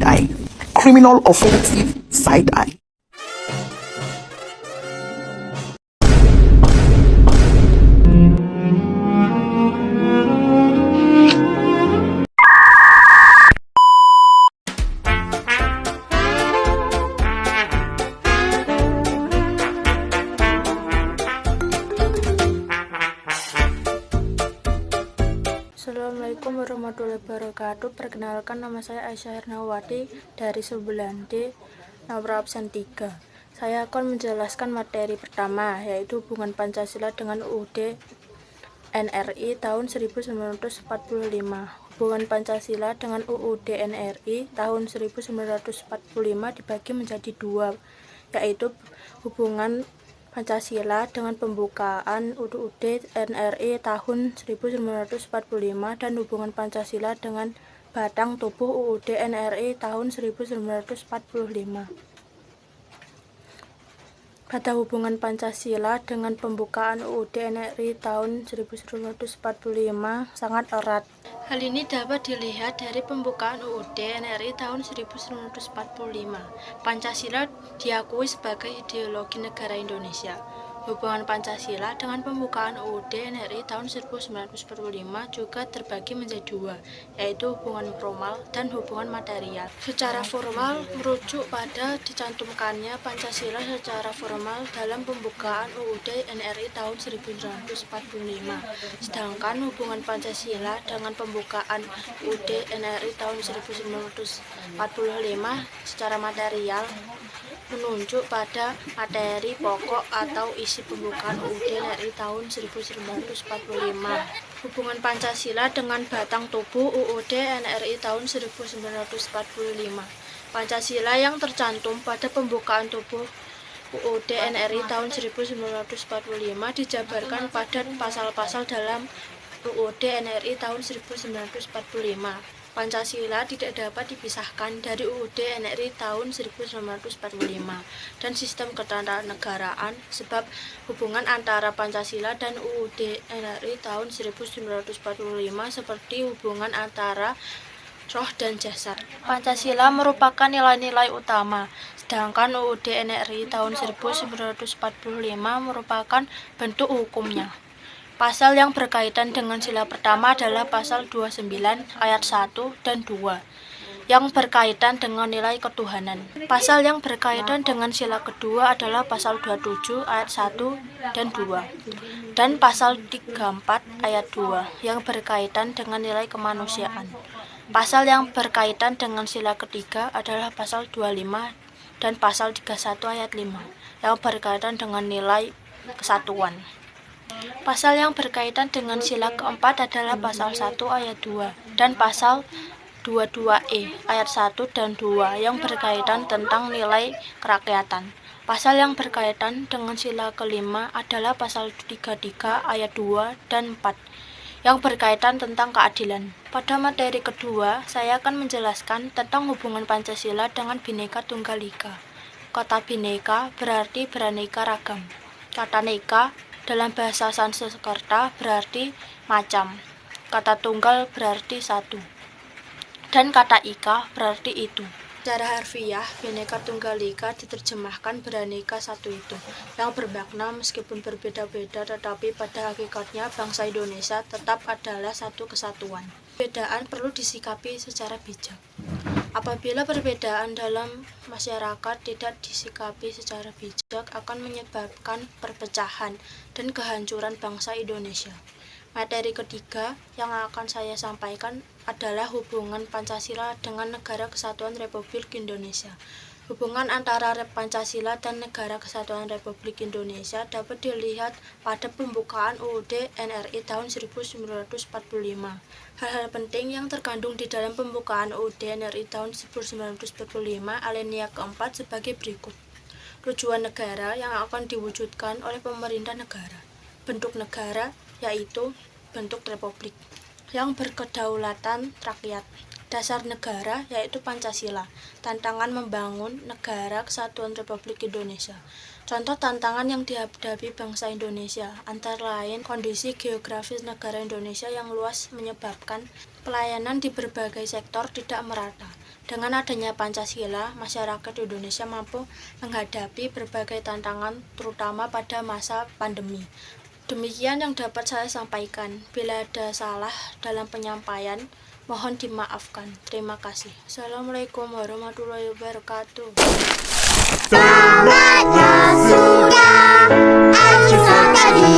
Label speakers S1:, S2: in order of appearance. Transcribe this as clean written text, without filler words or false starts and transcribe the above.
S1: eye. Criminal offensive side eye.
S2: Assalamualaikum warahmatullahi wabarakatuh. Perkenalkan, nama saya Aisyah Hernawati dari 9D, nomor absen 3. Saya akan menjelaskan materi pertama, yaitu hubungan Pancasila dengan UUD NRI tahun 1945. Hubungan Pancasila dengan UUD NRI tahun 1945 dibagi menjadi dua, yaitu hubungan Pancasila dengan pembukaan UUD NRI tahun 1945 dan hubungan Pancasila dengan batang tubuh UUD NRI tahun 1945. Pada hubungan Pancasila dengan pembukaan UUD NRI tahun 1945 sangat erat. Hal ini dapat dilihat dari pembukaan UUD NRI tahun 1945. Pancasila diakui sebagai ideologi negara Indonesia. Hubungan Pancasila dengan pembukaan UUD NRI tahun 1945 juga terbagi menjadi dua, yaitu hubungan formal dan hubungan material. Secara formal merujuk pada dicantumkannya Pancasila secara formal dalam pembukaan UUD NRI tahun 1945. Sedangkan hubungan Pancasila dengan pembukaan UUD NRI tahun 1945 secara material menunjuk pada materi pokok atau isi pembukaan UUD NRI tahun 1945. Hubungan Pancasila dengan batang tubuh UUD NRI tahun 1945. Pancasila yang tercantum pada pembukaan tubuh UUD NRI tahun 1945 dijabarkan pada pasal-pasal dalam UUD NRI tahun 1945. Pancasila tidak dapat dipisahkan dari UUD NRI tahun 1945 dan sistem ketatanegaraan, sebab hubungan antara Pancasila dan UUD NRI tahun 1945 seperti hubungan antara roh dan jasad. Pancasila merupakan nilai-nilai utama, sedangkan UUD NRI tahun 1945 merupakan bentuk hukumnya. Pasal yang berkaitan dengan sila pertama adalah pasal 29 ayat 1 dan 2 yang berkaitan dengan nilai ketuhanan. Pasal yang berkaitan dengan sila kedua adalah pasal 27 ayat 1 dan 2 dan pasal 34 ayat 2 yang berkaitan dengan nilai kemanusiaan. Pasal yang berkaitan dengan sila ketiga adalah pasal 25 dan pasal 31 ayat 5 yang berkaitan dengan nilai kesatuan. Pasal yang berkaitan dengan sila keempat adalah pasal 1 ayat 2 dan pasal 22E ayat 1 dan 2 yang berkaitan tentang nilai kerakyatan. Pasal yang berkaitan dengan sila kelima adalah pasal 33 ayat 2 dan 4 yang berkaitan tentang keadilan. Pada materi kedua, saya akan menjelaskan tentang hubungan Pancasila dengan Bhinneka Tunggal Ika. Kata Bhinneka berarti beraneka ragam. Kata neka dalam bahasa Sanskerta berarti macam, kata tunggal berarti satu, dan kata ika berarti itu. Secara harfiah, Bhinneka Tunggal Ika diterjemahkan beraneka satu itu, yang bermakna meskipun berbeda-beda tetapi pada hakikatnya bangsa Indonesia tetap adalah satu kesatuan. Perbedaan perlu disikapi secara bijak. Apabila perbedaan dalam masyarakat tidak disikapi secara bijak akan menyebabkan perpecahan dan kehancuran bangsa Indonesia. Materi ketiga yang akan saya sampaikan adalah hubungan Pancasila dengan Negara Kesatuan Republik Indonesia. Hubungan antara Pancasila dan Negara Kesatuan Republik Indonesia dapat dilihat pada pembukaan UUD NRI tahun 1945. Hal-hal penting yang terkandung di dalam pembukaan UUD NRI tahun 1945 alinea keempat sebagai berikut. Tujuan negara yang akan diwujudkan oleh pemerintah negara. Bentuk negara yaitu bentuk republik yang berkedaulatan rakyat. Dasar negara yaitu Pancasila. Tantangan membangun Negara Kesatuan Republik Indonesia. Contoh tantangan yang dihadapi bangsa Indonesia antara lain kondisi geografis negara Indonesia yang luas menyebabkan pelayanan di berbagai sektor tidak merata. Dengan adanya Pancasila, masyarakat Indonesia mampu menghadapi berbagai tantangan, terutama pada masa pandemi. Demikian yang dapat saya sampaikan. Bila ada salah dalam penyampaian, mohon dimaafkan. Terima kasih. Assalamualaikum warahmatullahi wabarakatuh.
S3: Semuanya sudah aku tadi.